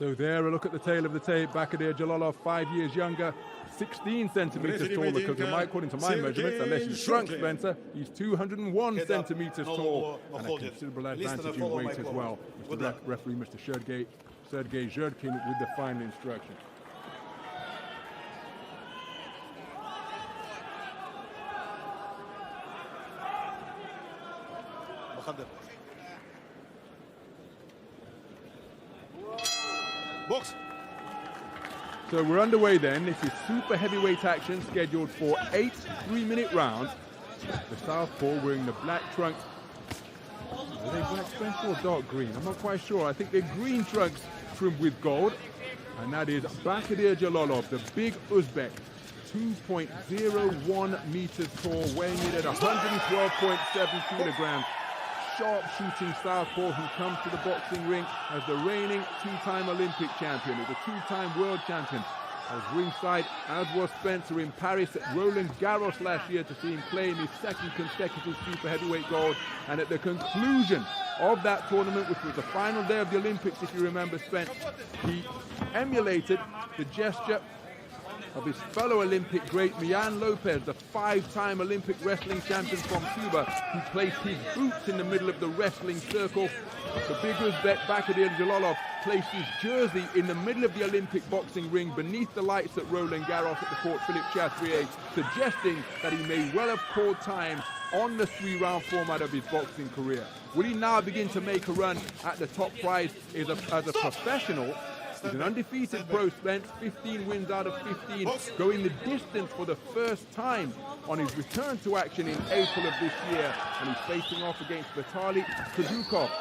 So there, a look at the tail of the tape. Bаходир Жалолов, 5 years younger, 16 centimeters taller, because according to my measurements, unless you shrunk Spencer, he's 201 centimeters tall, and a considerable advantage in weight as well. Mr. Referee, Mr. Sergei Zhurkin with the final instruction. Box. So we're underway then. This is super heavyweight action scheduled for 8 3-minute rounds. The southpaw wearing the black trunks. Are they black Spencer or dark green? I'm not quite sure. I think they're green trunks trimmed with gold. And that is Bаходир Жалолов, the big Uzbek. 2.01 meters tall, weighing in at 112.7 kilograms. Sharp shooting southpaw who comes to the boxing ring as the reigning 2-time Olympic champion, as a 2-time world champion. I was ringside, as was Spencer, in Paris at Roland Garros last year to see him claim his second consecutive super heavyweight gold. And at the conclusion of that tournament, which was the final day of the Olympics, if you remember, Spence, he emulated the gesture of his fellow Olympic great Mian Lopez, the 5-time Olympic wrestling champion from Cuba, who placed his boots in the middle of the wrestling circle. The big Uzbek Bаходир Жалолов placed his jersey in the middle of the Olympic boxing ring beneath the lights at Roland Garros at the Court Philippe Chatrier, suggesting that he may well have called time on the 3-round format of his boxing career. Will he now begin to make a run at the top prize as a professional? He's an undefeated pro, Spence, 15 wins out of 15, going the distance for the first time on his return to action in April of this year. And he's facing off against Vitaly Kudukov,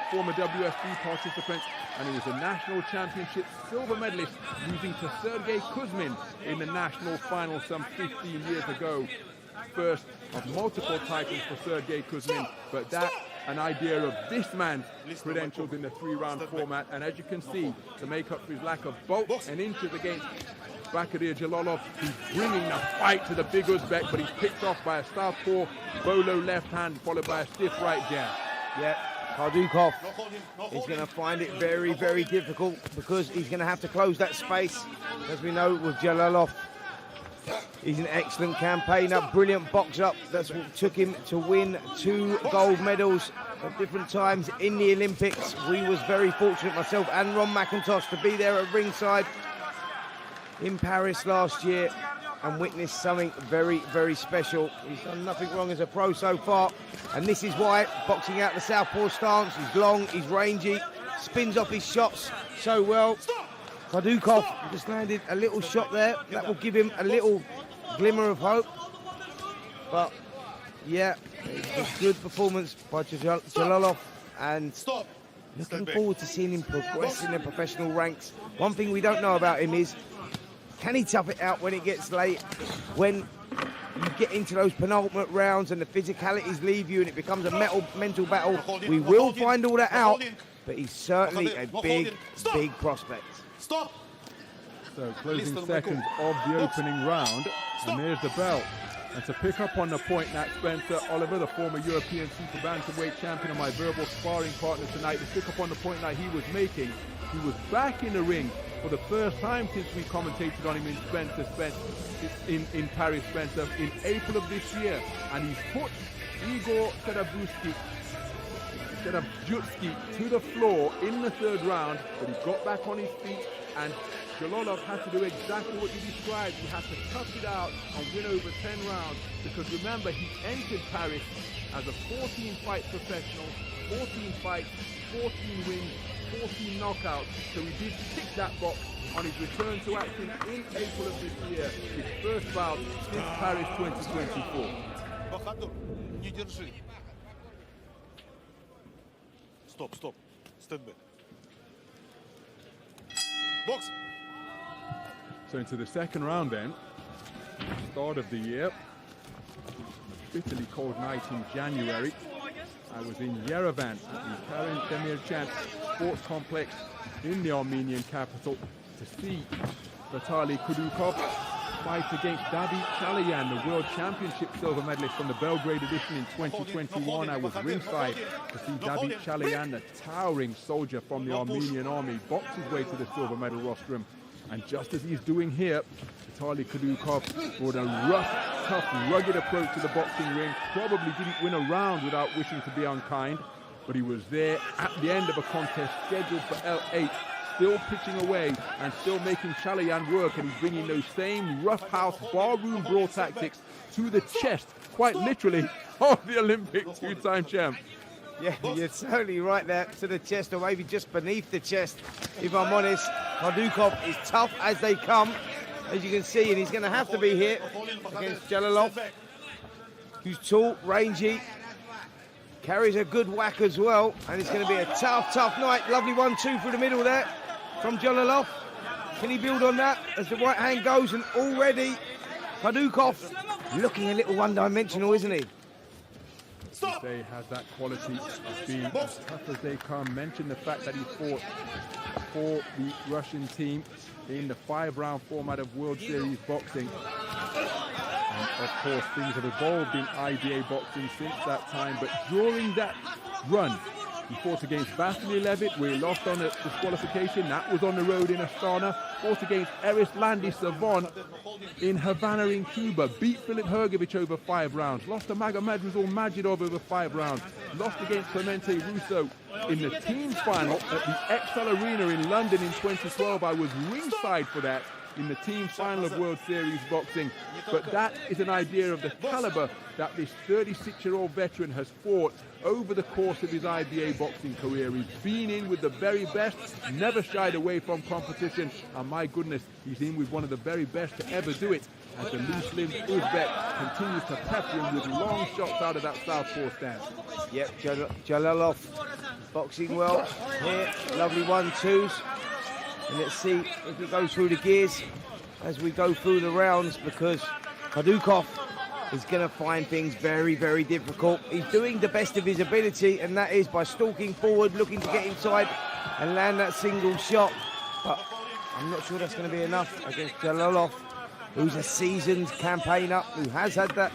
former WSB participant, and he was a national championship silver medalist, losing to Sergei Kuzmin in the national final some 15 years ago. First of multiple titles for Sergei Kuzmin, but that an idea of this man's credentials in the 3-round format. And as you can see, to make up for his lack of bulk and inches against Bаходир Жалолов, he's bringing the fight to the big Uzbek, but he's picked off by a southpaw bolo left hand, followed by a stiff right jab. Yeah, Kudukov is going to find it very, very difficult, because he's going to have to close that space. As we know with Жалолов, he's an excellent campaigner, brilliant boxer. That's what took him to win 2 gold medals at different times in the Olympics. We was very fortunate, myself and Ron McIntosh, to be there at ringside in Paris last year and witness something very, very special. He's done nothing wrong as a pro so far, and this is why, boxing out the southpaw stance. He's long, he's rangy, spins off his shots so well. Kudukov just landed a little shot there. That will give him a little glimmer of hope. But, yeah, it's a good performance by Жалолов, and looking forward to seeing him progress in the professional ranks. One thing we don't know about him is, can he tough it out when it gets late, when you get into those penultimate rounds and the physicalities leave you and it becomes a mental battle? We will find all that out, but he's certainly a big, big prospect. Stop. So closing seconds of the opening round, and there's the bell. And to pick up on the point that Spencer Oliver, the former European super bantamweight champion and my verbal sparring partner tonight, to pick up on the point that he was making, he was back in the ring for the first time since we commentated on him in Paris, Spencer, in April of this year, and he's put Igor Serabujski to the floor in the 3rd round, but he got back on his feet, and Жалолов had to do exactly what you described. He had to tough it out and win over 10 rounds, because remember, he entered Paris as a 14-fight professional, 14 fights, 14 wins, 14 knockouts, so he did tick that box on his return to action in April of this year, his first bout since Paris 2024. Баходир, не держи. Стоп. Stand back. Box. So into the 2nd round then, start of the year, bitterly cold night in January. I was in Yerevan at the Karen Demirchan Sports Complex in the Armenian capital to see Vitaly Kudukov fight against David Chalayan, the World Championship silver medalist from the Belgrade edition in 2021. I was ringside to see David Chalayan, the towering soldier from the Armenian army, box his way to the silver medal rostrum. And just as he's doing here, Vitaly Kudukov brought a rough, tough, rugged approach to the boxing ring. Probably didn't win a round without wishing to be unkind, but he was there at the end of a contest scheduled for L8, still pitching away and still making Chalayan work, and he's bringing those same roughhouse barroom brawl tactics to the chest, quite literally, of the Olympic two-time champ. Yeah, you're totally right there, to the chest, or maybe just beneath the chest, if I'm honest. Kudukov is tough as they come, as you can see, and he's going to have to be here against Жалолов, who's tall, rangy, carries a good whack as well, and it's going to be a tough, tough night. Lovely 1-2 through the middle there from Жалолов. Can he build on that as the right hand goes? And already Kudukov looking a little one-dimensional, isn't he? They has that quality of being as tough as they come. Mentioned the fact that he fought for the Russian team in the 5-round format of World Series boxing. And of course, things have evolved in IBA boxing since that time. But during that run, he fought against Vasily Levitt, where he lost on a disqualification. That was on the road in Astana. Fought against Eris Landy Savon in Havana in Cuba. Beat Filip Hrgovic over 5 rounds. Lost to Magomedrazul Majidov over 5 rounds. Lost against Clemente Russo in the team final at the XL Arena in London in 2012. I was ringside for that, in the team final of World Series boxing. But that is an idea of the caliber that this 36-year-old veteran has fought over the course of his IBA boxing career. He's been in with the very best, never shied away from competition, and my goodness, he's in with one of the very best to ever do it, as the loose-limbed Uzbek continues to pepper him with long shots out of that southpaw stance. Yep, Жалолов boxing well here, lovely 1-2s. And let's see if we go through the gears as we go through the rounds, because Kudukov is going to find things very, very difficult. He's doing the best of his ability, and that is by stalking forward, looking to get inside and land that single shot. But I'm not sure that's going to be enough against Жалолов, who's a seasoned campaigner, who has had that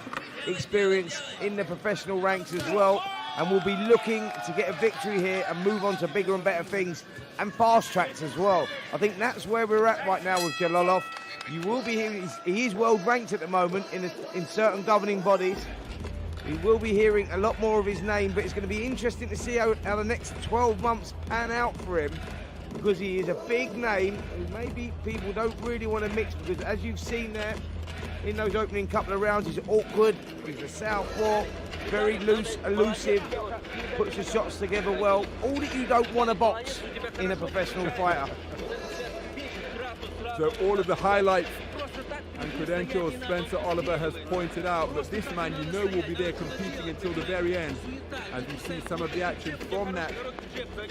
experience in the professional ranks as well, and will be looking to get a victory here and move on to bigger and better things, and fast tracks as well. I think that's where we're at right now with Жалолов. You will be hearing, he is world ranked at the moment in certain governing bodies. We will be hearing a lot more of his name, but it's going to be interesting to see how the next 12 months pan out for him, because he is a big name who maybe people don't really want to mix, because as you've seen there in those opening couple of rounds, he's awkward, he's a southpaw, very loose, elusive, puts the shots together well. All that you don't want to box in a professional fighter. So all of the highlights and credentials Spencer Oliver has pointed out, but this man you know will be there competing until the very end. As you see some of the action from that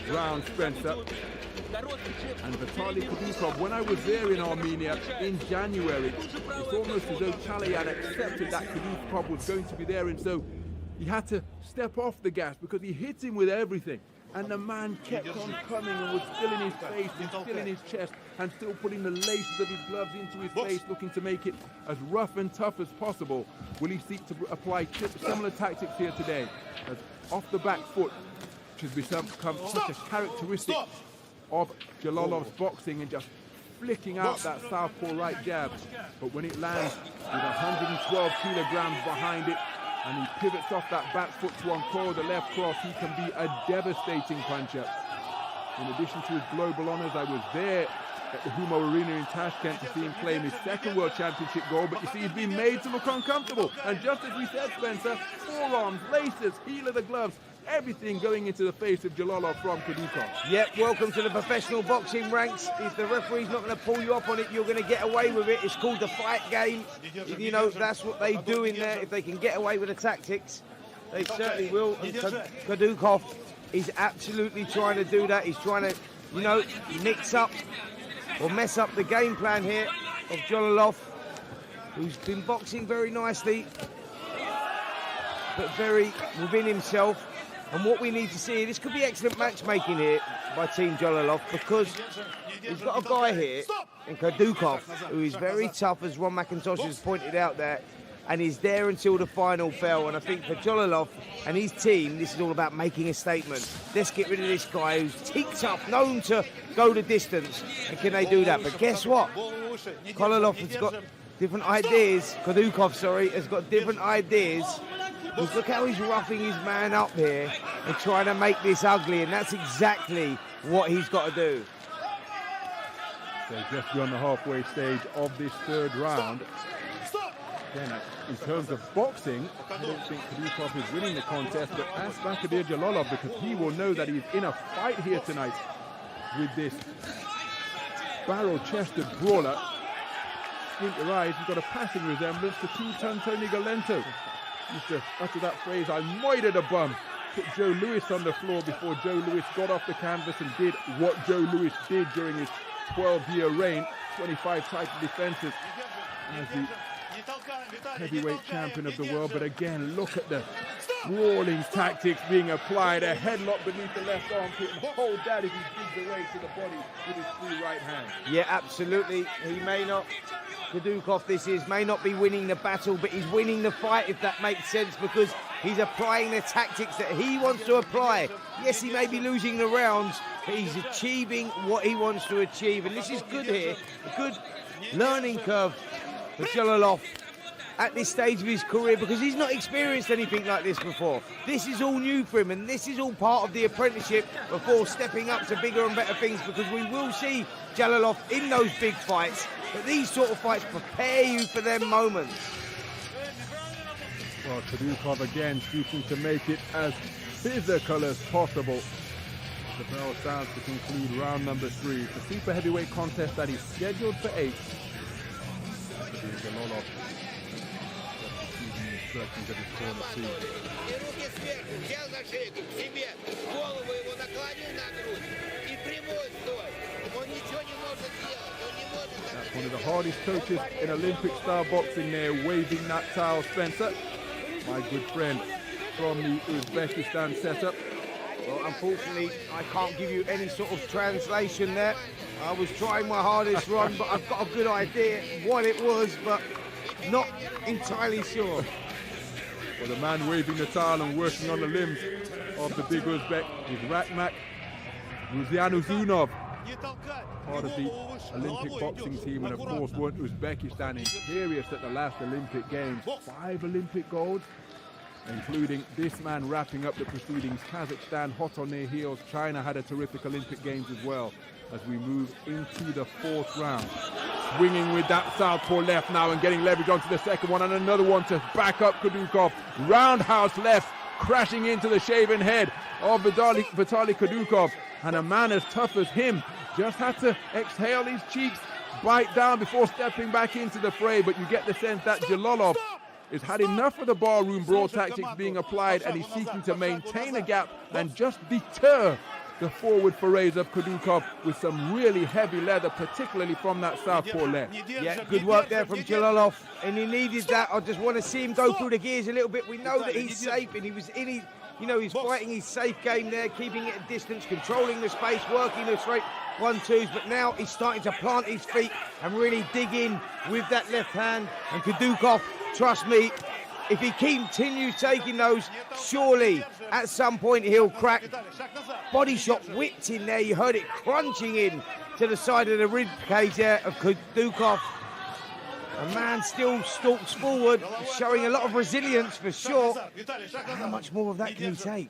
round, Spencer. And Vitaly Kudukov, when I was there in Armenia in January, it's almost as though Chalayan accepted that Kudukov was going to be there, and so he had to step off the gas because he hit him with everything. And the man kept on coming and was still in his face and still in his chest and still putting the laces of his gloves into his face, looking to make it as rough and tough as possible. Will he seek to apply similar tactics here today? As off the back foot, which has become such a characteristic of Jalolov's boxing, and just flicking out that southpaw right jab. But when it lands with 112 kilograms behind it, and he pivots off that back foot to encore the left cross, he can be a devastating puncher. In addition to his global honors, I was there at the Humo Arena in Tashkent to see him claim his second World Championship gold, but you see he's been made to look uncomfortable. And just as we said, Spencer, forearms, laces, heel of the gloves, everything going into the face of Жалолов from Kudukov. Yep, welcome to the professional boxing ranks. If the referee's not going to pull you up on it, you're going to get away with it. It's called the fight game. You know, that's what they do in there. If they can get away with the tactics, they certainly will. And Kudukov is absolutely trying to do that. He's trying to, you know, mix up or mess up the game plan here of Жалолов, who's been boxing very nicely, but very within himself. And what we need to see, this could be excellent matchmaking here. by Team Жалолов, because he's got a guy here in Kudухов who is very tough, as Ron McIntosh has pointed out there, and he's there until the final bell. And I think for Жалолов and his team, this is all about making a statement. Let's get rid of this guy who's ticked up, known to go the distance. And can they do that? But guess what? Жалолов has got different ideas. Kudухov, sorry, has got different ideas. Because look how he's roughing his man up here and trying to make this ugly, and that's exactly what he's got to do. So just beyond the halfway stage of this third round. Again, in terms of boxing, I don't think Kudухov is winning the contest, but ask Bachodir Жалолов, because he will know that he's in a fight here tonight with this barrel-chested brawler. Squint your eyes, he's got a passing resemblance to two-ton Tony Galento. Used to utter that phrase, I moited a bum. Put Joe Louis on the floor before Joe Louis got off the canvas and did what Joe Louis did during his 12-year reign, 25 title defenses as the heavyweight champion of the world. But again, look at the brawling tactics being applied. A headlock beneath the left armpit and hold that as he digs away to the body with his free right hand. Yeah, absolutely. He may not, Kudухov may not be winning the battle, but he's winning the fight, if that makes sense, because he's applying the tactics that he wants to apply. Yes, he may be losing the rounds, but he's achieving what he wants to achieve. And this is good here, a good learning curve for Жалолов at this stage of his career, because he's not experienced anything like this before. This is all new for him, and this is all part of the apprenticeship before stepping up to bigger and better things, because we will see Жалолов in those big fights, but these sort of fights prepare you for them moments. Well, Kudухov again seeking to make it as physical as possible. The bell sounds to conclude round number 3. The super heavyweight contest that is scheduled for 8. Жалолов instructions of his corner too. That's one of the hardest coaches in Olympic-style boxing there, waving that towel, Spencer. My good friend from the Uzbekistan setup. Well, unfortunately, I can't give you any sort of translation there. I was trying my hardest, Ron, but I've got a good idea what it was, but not entirely sure. Well, the man waving the towel and working on the limbs of the big Uzbek is Ratmak Ruzianuzunov, part of the Olympic boxing team, and of course won Uzbekistan imperious at the last Olympic Games. 5 Olympic golds, including this man wrapping up the proceedings. Kazakhstan hot on their heels. China had a terrific Olympic Games as well. As we move into the 4th round. Swinging with that southpaw left now and getting leverage onto the second one, and another one to back up Kudухov. Roundhouse left, crashing into the shaven head of Vitaly Kudухov. And a man as tough as him just had to exhale his cheeks, bite down before stepping back into the fray. But you get the sense that Жалолов has had enough of the barroom brawl tactics being applied, and he's seeking to maintain a gap and just deter the forward forays of Kudухov with some really heavy leather, particularly from that southpaw left. Yeah, good work there from Жалолов, and he needed that. I just want to see him go through the gears a little bit. We know that he's safe, and he was in his, he's fighting his safe game there, keeping it at distance, controlling the space, working the straight 1-2s, but now he's starting to plant his feet and really dig in with that left hand. And Kudухov, trust me, if he continues taking those, surely at some point he'll crack. Body shot whipped in there. You heard it crunching in to the side of the rib cage there of Kudухov. A man still stalks forward, showing a lot of resilience for sure. How much more of that can he take?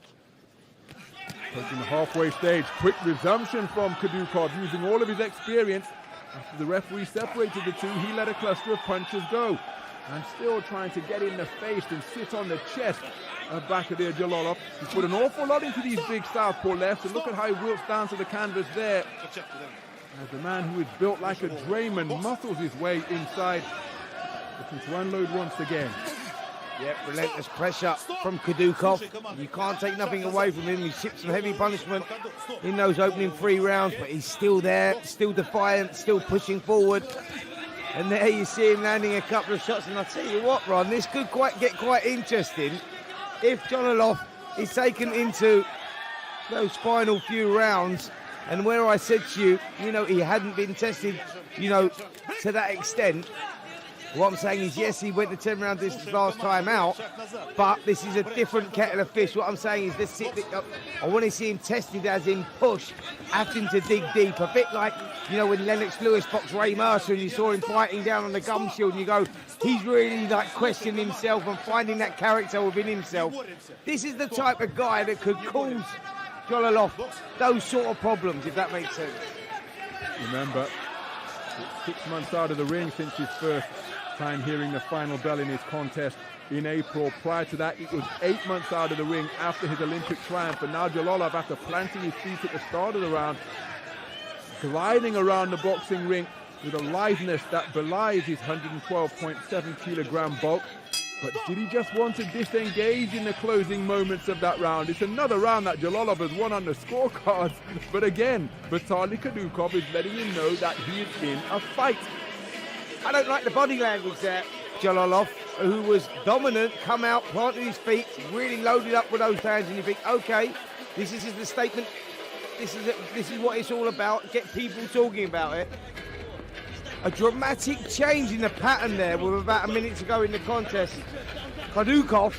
Approaching the halfway stage, quick resumption from Kudухov, using all of his experience. After the referee separated the two, he let a cluster of punches go. And still trying to get in the face and sit on the chest of Bacchodir Жалолов. He's put an awful lot into these big southpaw lefts, and look at how he wilts down to the canvas there. As the man who is built like a drayman muscles his way inside, looking to unload once again. Yep, relentless pressure from Kudухov. You can't take nothing away from him. He shipped some heavy punishment in those opening 3 rounds, but he's still there, still defiant, still pushing forward. And there you see him landing a couple of shots. And I'll tell you what, Ron, this could get quite interesting if Жалолов is taken into those final few rounds And where I said to you, he hadn't been tested, to that extent. What I'm saying is, yes, he went the 10-round distance last time out, but this is a different kettle of fish. What I'm saying is, I want to see him tested as in push, having to dig deep. A bit like, when Lennox Lewis boxed Ray Mercer and you saw him fighting down on the gum shield and you go, he's really questioning himself and finding that character within himself. This is the type of guy that could cause Жалолов those sort of problems, if that makes sense. Remember, 6 months out of the ring since his first time hearing the final bell in his contest in April. Prior to that, it was 8 months out of the ring after his Olympic triumph. And now Жалолов, after planting his feet at the start of the round, gliding around the boxing ring with a litheness that belies his 112.7 kilogram bulk. But did he just want to disengage in the closing moments of that round? It's another round that Жалолов has won on the scorecards. But again, Vitaly Kudukov is letting him know that he is in a fight. I don't like the body language there. Жалолов, who was dominant, come out, planted his feet, really loaded up with those hands, and you think, okay, this is the statement. This is what it's all about. Get people talking about it. A dramatic change in the pattern there with about a minute to go in the contest. Kudukov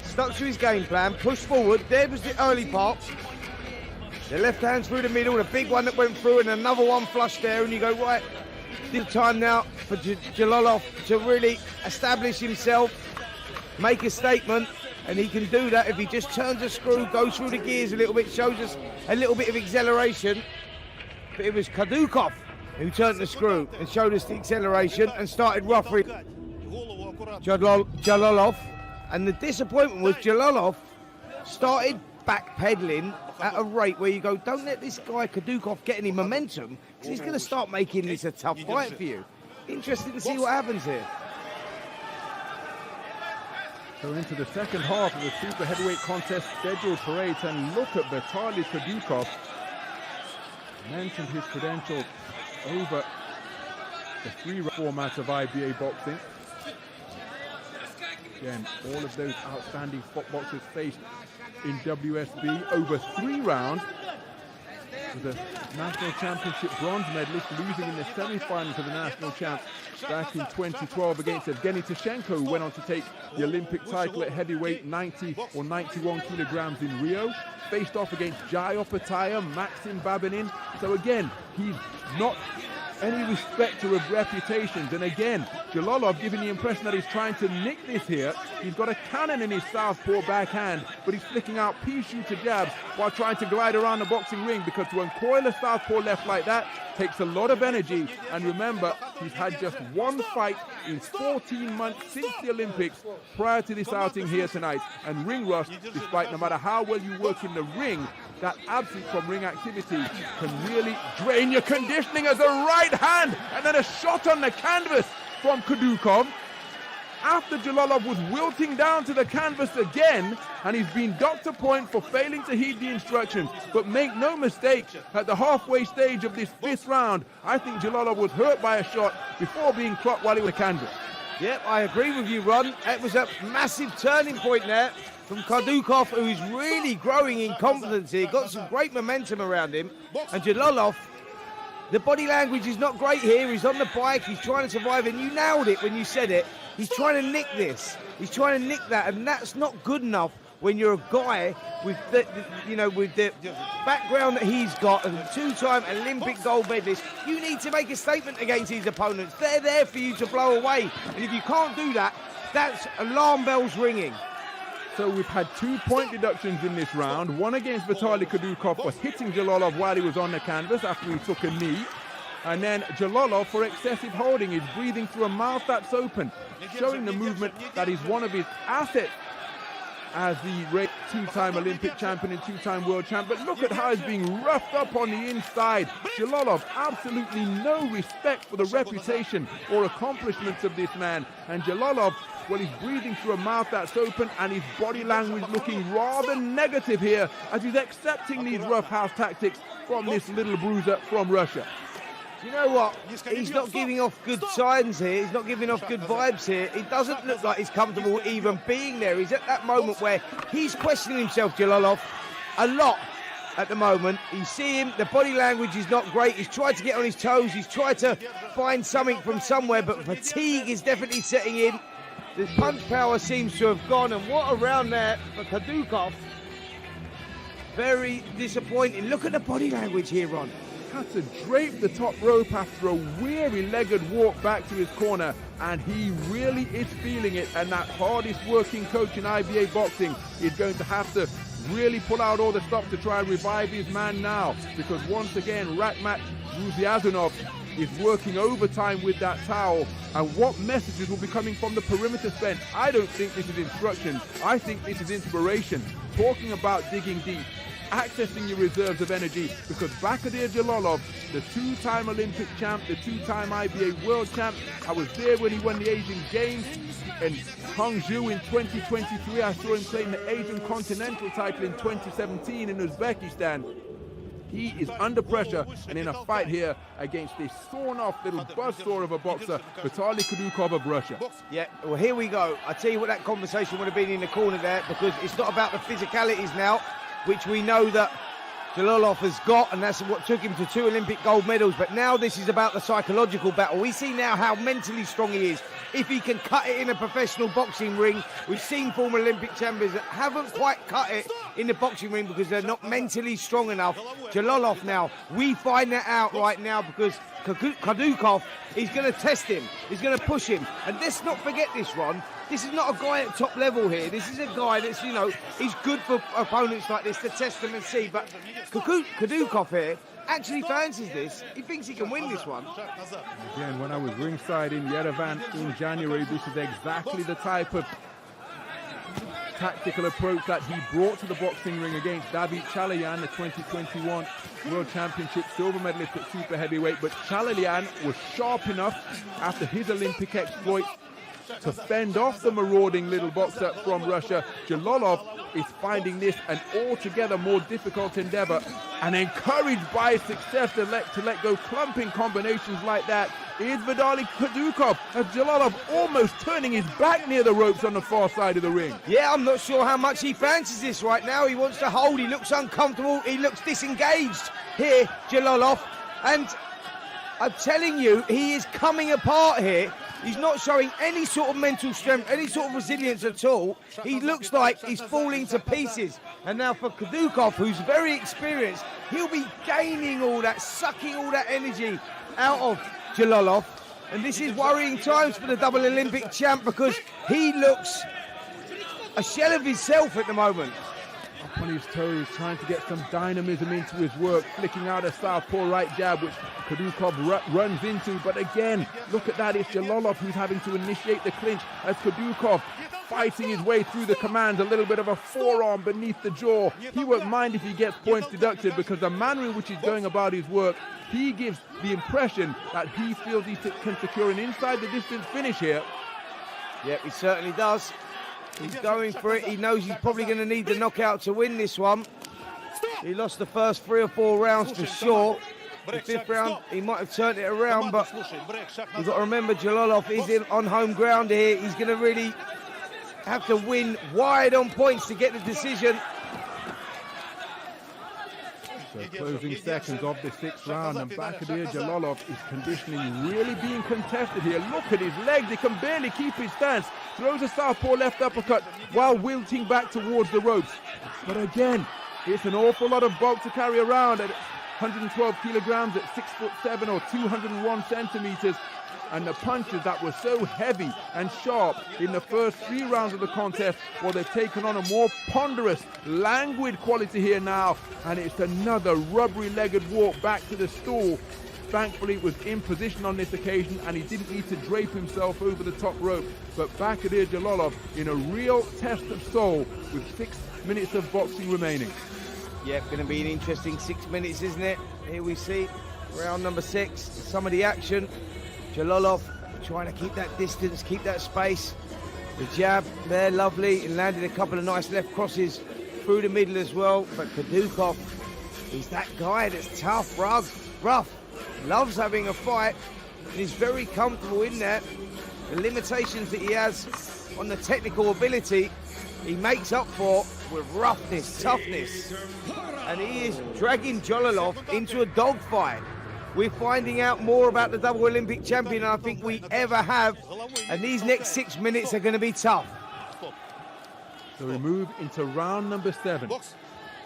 stuck to his game plan, pushed forward. There was the early part. The left hand through the middle, the big one that went through, and another one flush there, and you go, right, this time now for Жалолов to really establish himself, make a statement, and he can do that if he just turns a screw, goes through the gears a little bit, shows us a little bit of acceleration. But it was Kudukov who turned the screw and showed us the acceleration and started roughing Жалолов. And the disappointment was Жалолов started backpedaling at a rate where you go, don't let this guy Kudukov get any momentum, because he's going to start making this a tough fight for you. Interesting to see what happens here. So into the second half of the super heavyweight contest scheduled for 8, and look at Vitaly Kudukov. I mentioned his credentials over the 3 formats of IBA boxing. Again, all of those outstanding boxers faced in WSB over 3 rounds. With a national championship bronze medalist losing in the semi-final to the national champ back in 2012 against Evgeny Tishenko, who went on to take the Olympic title at heavyweight 90 or 91 kilograms in Rio. Faced off against Jai Opataya, Maxim Babinin. So again, he's not any respecter of reputations. And again, Жалолов giving the impression that he's trying to nick this here. He's got a cannon in his southpaw backhand, but he's flicking out pea-shooter jabs while trying to glide around the boxing ring, because to uncoil a southpaw left like that takes a lot of energy. And remember, he's had just 1 fight in 14 months since the Olympics prior to this outing here tonight. And ring rust, despite no matter how well you work in the ring, that absence from ring activity can really drain your conditioning. As a right hand and then a shot on the canvas from Kudukov. After Жалолов was wilting down to the canvas again, and he's been docked a point for failing to heed the instructions. But make no mistake, at the halfway stage of this 5th round, I think Жалолов was hurt by a shot before being clocked while he was on the canvas. Yep, I agree with you, Ron. It was a massive turning point there from Kudukov, who is really growing in confidence here. Got some great momentum around him. And Жалолов, the body language is not great here. He's on the bike, he's trying to survive, and you nailed it when you said it. He's trying to nick this. He's trying to nick that, and that's not good enough when you're a guy with the background that he's got, and 2-time Olympic gold medalist. You need to make a statement against these opponents. They're there for you to blow away. And if you can't do that, that's alarm bells ringing. So we've had 2 point deductions in this round. One against Vitaly Kudukov for hitting Жалолов while he was on the canvas after he took a knee. And then Жалолов for excessive holding. He's breathing through a mouth that's open, showing the movement that is one of his assets as the 2-time Olympic champion and 2-time world champ. But look at how he's being roughed up on the inside. Жалолов, absolutely no respect for the reputation or accomplishments of this man. And Жалолov, well, he's breathing through a mouth that's open, and his body language looking rather negative here as he's accepting these rough house tactics from this little bruiser from Russia. You know what? He's not giving off good signs here. He's not giving off good vibes here. It doesn't look like he's comfortable even being there. He's at that moment where he's questioning himself, Жалолов, a lot. at the moment. You see him, the body language is not great. He's tried to get on his toes. He's tried to find something from somewhere, but fatigue is definitely setting in. The punch power seems to have gone, and what a round there for Kudukov. Very disappointing. Look at the body language here, Ron. Had to drape the top rope after a weary-legged walk back to his corner, and he really is feeling it. And that hardest working coach in IBA boxing is going to have to really pull out all the stops to try and revive his man now, because once again Rakhmat Ruziazunov is working overtime with that towel. And what messages will be coming from the perimeter fence? I don't think this is instruction. I think this is inspiration. Talking about digging deep, accessing your reserves of energy, because Bakadir Jalolov, the two-time Olympic champ, the two-time IBA world champ, I was there when he won the Asian Games in Hangzhou in 2023. I saw him claim the Asian Continental title in 2017 in Uzbekistan. He is under pressure and in a fight here against this sawn-off little buzzsaw of a boxer, Vitaly Kudukov of Russia. Yeah, well, here we go. I tell you what, that conversation would have been in the corner there, because it's not about the physicalities now, which we know that Jalolov has got, and that's what took him to 2 Olympic gold medals. But now this is about the psychological battle. We see now how mentally strong he is. If he can cut it in a professional boxing ring, we've seen former Olympic champions that haven't quite cut it in the boxing ring because they're not mentally strong enough. Jalolov now, we find that out right now, because Kudukov is going to test him. He's going to push him. And let's not forget this, Ron. This is not a guy at top level here. This is a guy that's, you know, he's good for opponents like this to test them and see. But Kudukov here actually fancies this. He thinks he can win this one. Again, when I was ringside in Yerevan in January, this is exactly the type of tactical approach that he brought to the boxing ring against David Chalayan, the 2021 World Championship silver medalist at super heavyweight. But Chalayan was sharp enough after his Olympic exploit to fend off the marauding little boxer from Russia. Jalolov is finding this an altogether more difficult endeavor, and encouraged by success to let go clumping combinations like that is Vitaly Kudukov, as Jalolov almost turning his back near the ropes on the far side of the ring. Yeah, I'm not sure how much he fancies this right now. He wants to hold, he looks uncomfortable, he looks disengaged here, Jalolov, and I'm telling you, he is coming apart here. He's not showing any sort of mental strength, any sort of resilience at all. He looks like he's falling to pieces. And now for Kudukov, who's very experienced, he'll be gaining all that, sucking all that energy out of Jalolov. And this is worrying times for the double Olympic champ, because he looks a shell of himself at the moment. Up on his toes, trying to get some dynamism into his work, flicking out a southpaw right jab, which Kudukov runs into. But again, look at that, it's Jalolov who's having to initiate the clinch, as Kudukov fighting his way through the commands, a little bit of a forearm beneath the jaw. He won't mind if he gets points deducted, because the manner in which he's going about his work, he gives the impression that he feels he can secure an inside the distance finish here. Yep, he certainly does. He's going for it. He knows he's probably going to need the knockout to win this one. He lost the first 3 or 4 rounds for sure. The 5th round, he might have turned it around, but we've got to remember Jalolov is on home ground here. He's going to really have to win wide on points to get the decision. So closing seconds of the 6th round, and Bakadir Jalolov is conditioning really being contested here. Look at his legs, he can barely keep his stance. Throws a southpaw left uppercut while wilting back towards the ropes. But again, it's an awful lot of bulk to carry around at 112 kilograms at 6'7" or 201 centimeters. And the punches that were so heavy and sharp in the first 3 rounds of the contest, well, they've taken on a more ponderous, languid quality here now. And it's another rubbery-legged walk back to the stool. Thankfully, it was in position on this occasion, and he didn't need to drape himself over the top rope. But Bakadir Jalolov in a real test of soul with 6 minutes of boxing remaining. Yeah, going to be an interesting 6 minutes, isn't it? Here we see round number 6, some of the action. Jalolov trying to keep that distance, keep that space. The jab there, lovely. He landed a couple of nice left crosses through the middle as well. But Kudukov, he's that guy that's tough, rough, loves having a fight. And he's very comfortable in that. The limitations that he has on the technical ability, he makes up for with roughness, toughness. And he is dragging Жалолов into a dogfight. We're finding out more about the double Olympic champion than I think we ever have. And these next 6 minutes are going to be tough. So we move into round number 7.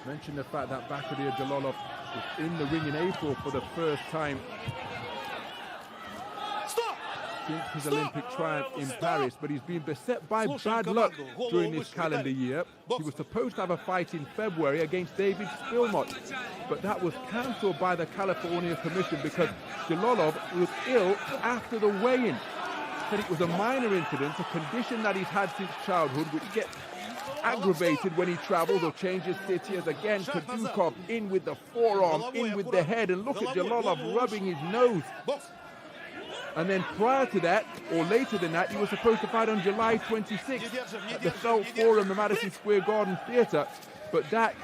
Mentioned the fact that Bаходир Жалолов was in the ring in April for the first time since his Olympic triumph in Paris, but he's been beset by bad luck during this calendar year. He was supposed to have a fight in February against David Spilmot, but that was cancelled by the California Commission because Жалолов was ill after the weigh-in. Said it was a minor incident, a condition that he's had since childhood, which gets aggravated when he travels or changes city. As again, Kudukov in with the forearm, in with the head, and look at Жалолов rubbing his nose. And then prior to that, or later than that, he was supposed to fight on July 26th at the Felt Forum, the Madison Square Garden Theatre. But that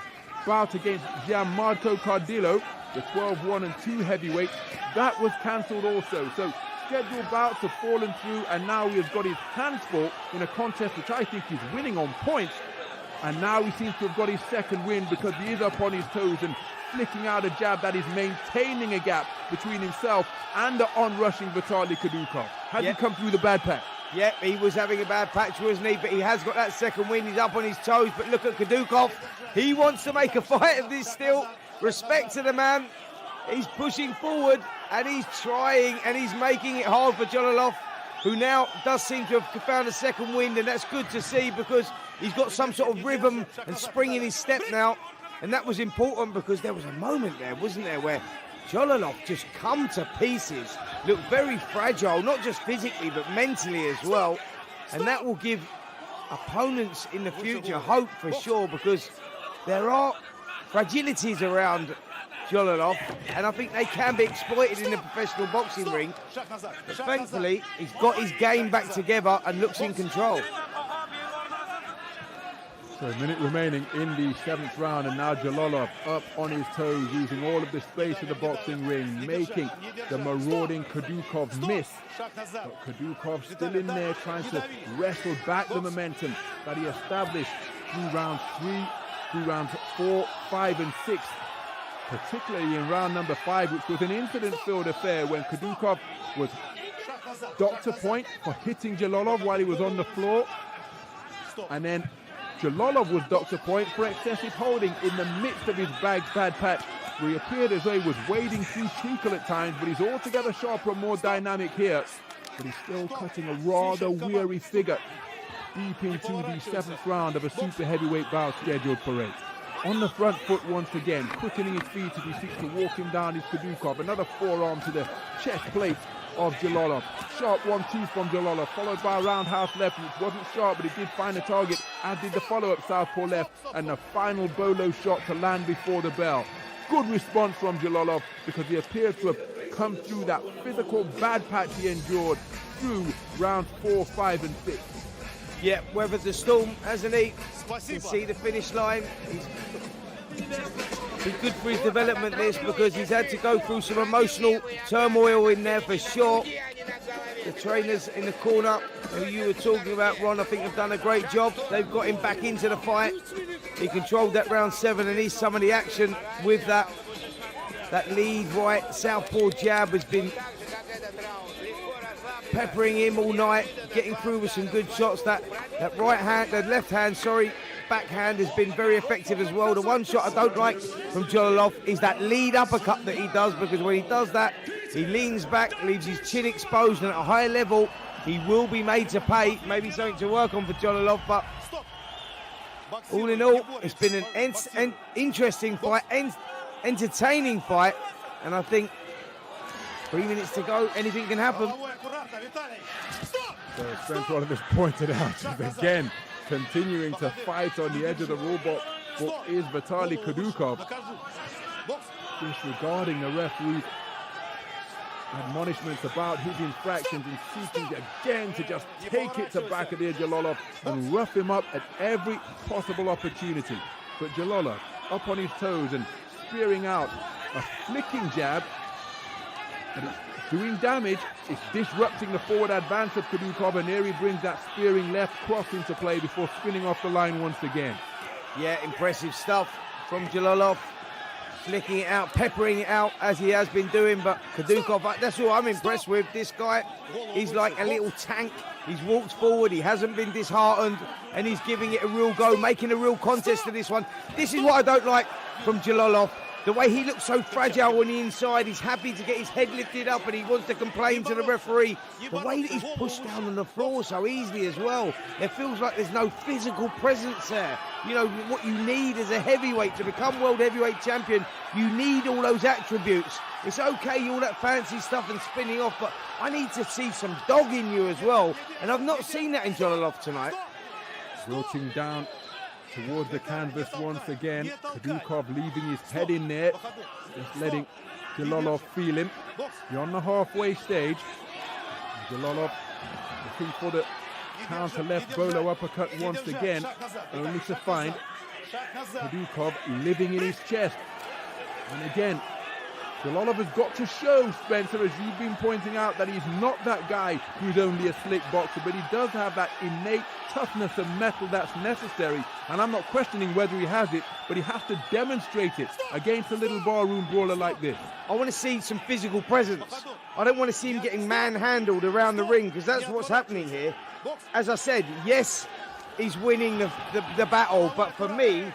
bout against Gianmarco Cardillo, the 12-1 and 2 heavyweight, that was cancelled also. So scheduled bouts have fallen through, and now he has got his hands full in a contest which I think he's winning on points. And now he seems to have got his second win because he is up on his toes and flicking out a jab that is maintaining a gap between himself and the on-rushing Vitaly Kudukov. Has he come through the bad patch? Yep, he was having a bad patch, wasn't he? But he has got that second win. He's up on his toes. But look at Kudukov. He wants to make a fight of this still. Respect to the man. He's pushing forward and he's trying and he's making it hard for Жалолов, who now does seem to have found a second wind, and that's good to see because he's got some sort of rhythm and spring in his step now. And that was important because there was a moment there, wasn't there, where Жалолов just come to pieces, looked very fragile, not just physically, but mentally as well. And that will give opponents in the future hope for sure, because there are fragilities around Жалолов, and I think they can be exploited in the professional boxing ring. But thankfully, he's got his game back together and looks in control. So a minute remaining in the 7th round, and now Жалолов up on his toes, using all of the space of the boxing ring, making the marauding Kudukov miss. But Kudukov still in there, trying to wrestle back the momentum that he established through round 3, through rounds 4, 5 and 6. Particularly in round number 5, which was an incident-filled affair when Kudukov was docked a point for hitting Жалолов while he was on the floor. And then Жалолов was docked a point for excessive holding in the midst of his bad patch, where he appeared as though he was wading through treacle at times, but he's altogether sharper and more dynamic here. But he's still cutting a rather weary figure deep into the 7th round of a super heavyweight bout scheduled for 8. On the front foot once again, quickening his feet as he seeks to walk him down is Kudukov. Another forearm to the chest plate of Жалолов. Sharp 1-2 from Жалолов, followed by a roundhouse left, which wasn't sharp, but it did find a target, as did the follow-up southpaw left, and the final bolo shot to land before the bell. Good response from Жалолов, because he appeared to have come through that physical bad patch he endured through rounds 4, 5 and 6. Yeah, weathered the storm, hasn't he? You can see the finish line. He's been good for his development, this, because he's had to go through some emotional turmoil in there for sure. The trainers in the corner, who you were talking about, Ron, I think have done a great job. They've got him back into the fight. He controlled that round 7 and needs some of the action with that. That lead right southpaw jab has been peppering him all night, getting through with some good shots. That right hand, the left hand, backhand has been very effective as well. The one shot I don't like from Жалолов is that lead uppercut that he does, because when he does that, he leans back, leaves his chin exposed, and at a high level, he will be made to pay. Maybe something to work on for Жалолов, but all in all, it's been an interesting fight, entertaining fight, and I think 3 minutes to go, anything can happen. So Spence Rolliver pointed out, again, continuing to fight on the edge of the rule book is Vitaly Kudukov, disregarding the referee's admonishments about his infractions and seeking again to just take it to Bаходир Жалолов and rough him up at every possible opportunity. But Жалолов up on his toes and spearing out a flicking jab, but it's doing damage. It's disrupting the forward advance of Kudukov, and here he brings that spearing left cross into play before spinning off the line once again. Yeah, impressive stuff from Жалолов. Flicking it out, peppering it out as he has been doing, but Kudukov, that's all I'm impressed with. This guy, he's like a little tank. He's walked forward, he hasn't been disheartened, and he's giving it a real go, making a real contest to this one. This is what I don't like from Жалолов. The way he looks so fragile on the inside, he's happy to get his head lifted up and he wants to complain to the referee. The way that he's pushed down on the floor so easily as well. It feels like there's no physical presence there. You know, what you need as a heavyweight to become world heavyweight champion, you need all those attributes. It's okay, all that fancy stuff and spinning off, but I need to see some dog in you as well. And I've not seen that in Жалолов tonight. Wilting down towards the canvas once again. Kudukov leaving his head in there, just letting Жалолов feel him. You're on the halfway stage. Жалолов looking for the counter left bolo uppercut once again, only to find Kudukov living in his chest. And again, Жалолов has got to show, Spencer, as you've been pointing out, that he's not that guy who's only a slick boxer, but he does have that innate toughness and mettle that's necessary. And I'm not questioning whether he has it, but he has to demonstrate it against a little barroom brawler like this. I want to see some physical presence. I don't want to see him getting manhandled around the ring, because that's what's happening here. As I said, yes, he's winning the battle, but for me,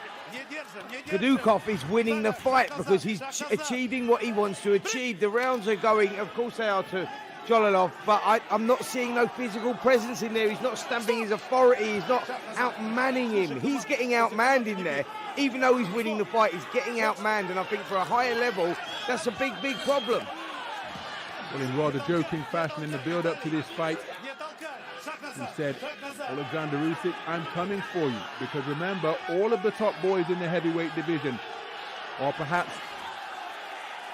Kudukov is winning the fight because he's achieving what he wants to achieve. The rounds are going, of course they are, to Жалолов, but I'm not seeing no physical presence in there. He's not stamping his authority. He's not outmanning him. He's getting outmanned in there. Even though he's winning the fight, he's getting outmanned, and I think for a higher level, that's a big, big problem. Well, in rather joking fashion in the build-up to this fight, he said, Alexander Usyk, I'm coming for you. Because remember, all of the top boys in the heavyweight division are perhaps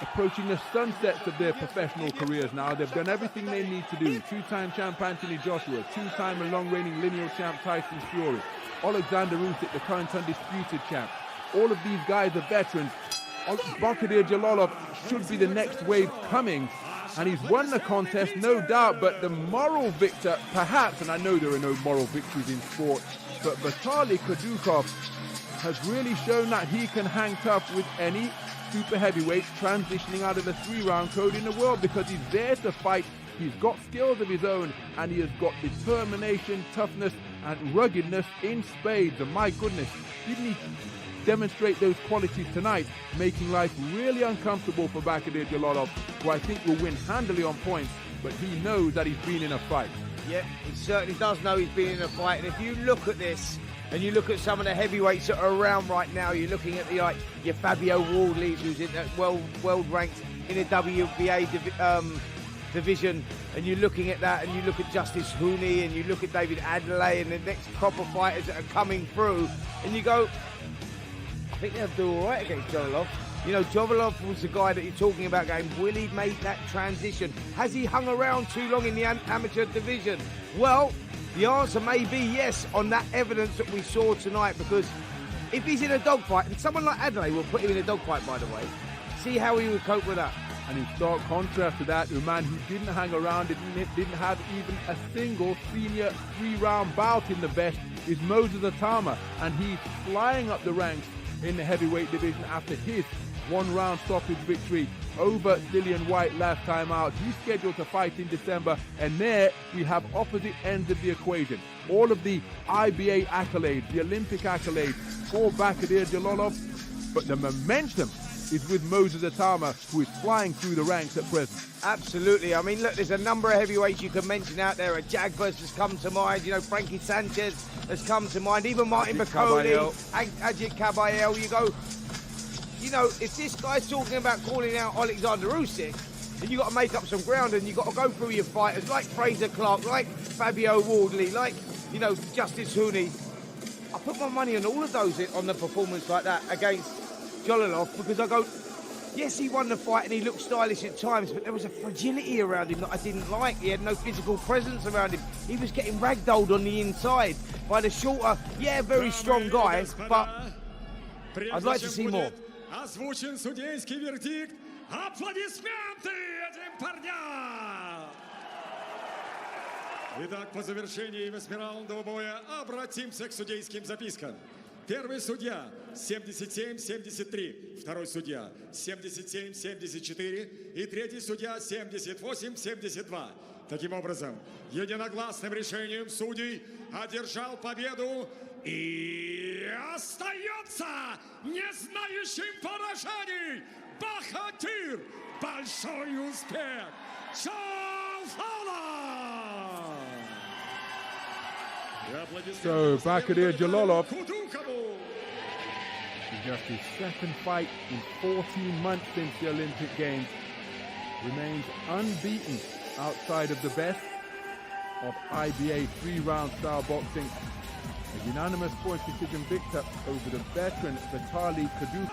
approaching the sunsets of their professional careers now. They've done everything they need to do. Two-time champ Anthony Joshua, two-time and long-reigning lineal champ Tyson Fury, Alexander Usyk, the current undisputed champ. All of these guys are veterans. Bokhadir Jalolov should be the next wave coming. And he's won the contest, no doubt, but the moral victor, perhaps, and I know there are no moral victories in sport, but Vitaly Kudukov has really shown that he can hang tough with any super heavyweight transitioning out of the 3-round code in the world, because he's there to fight. He's got skills of his own, and he has got determination, toughness, and ruggedness in spades. And my goodness, didn't he demonstrate those qualities tonight, making life really uncomfortable for Bokhadir Jalolov, who I think will win handily on points, but he knows that he's been in a fight. Yeah, he certainly does know he's been in a fight, and if you look at this, and you look at some of the heavyweights that are around right now, you're looking at your Fabio Wardley, who's in that world ranked in the WBA division, and you're looking at that, and you look at Justice Hooney, and you look at David Adelaide, and the next crop of fighters that are coming through, and you go, I think they'll do all right against Жалолов. You know, Жалолов was the guy that you're talking about going, will he make that transition? Has he hung around too long in the amateur division? Well, the answer may be yes on that evidence that we saw tonight, because if he's in a dogfight, and someone like Adelaide will put him in a dogfight, by the way, see how he would cope with that. And in stark contrast to that, a man who didn't hang around, didn't have even a single senior 3-round bout in the vest, is Moses Atama, and he's flying up the ranks in the heavyweight division after his 1-round stoppage victory over Dillian White last time out. He's scheduled to fight in December, and there we have opposite ends of the equation. All of the IBA accolades, the Olympic accolades for Bokhadir Jalolov, but the momentum is with Moses Atama, who is flying through the ranks at present. Absolutely. I mean, look, there's a number of heavyweights you can mention out there. Jagbas has come to mind. You know, Frankie Sanchez has come to mind. Even Martin McConey, Ajit Kabayel. You go, you know, if this guy's talking about calling out Alexander Usyk, then you've got to make up some ground, and you've got to go through your fighters like Fraser Clark, like Fabio Wardley, like, you know, Justice Hooney. I put my money on all of those on the performance like that against Жалолов, because I go, yes, he won the fight and he looked stylish at times, but there was a fragility around him that I didn't like. He had no physical presence around him. He was getting ragdolled on the inside by the shorter, yeah, very strong guys, but I'd like to see more. Озвучен судейский вердикт Аплодисменты этим парням! Итак, по завершении 8-раундового боя обратимся к судейским запискам. Первый судья 77-73, второй судья 77-74 и третий судья 78-72. Таким образом, единогласным решением судей одержал победу и остается не знающим поражений Баходир. Большой успех! Жалолов! So, Bаходир Жалолов, just his second fight in 14 months since the Olympic Games, remains unbeaten outside of the best of IBA 3-round style boxing. A unanimous point decision victor over the veteran Vitaly Kudухov.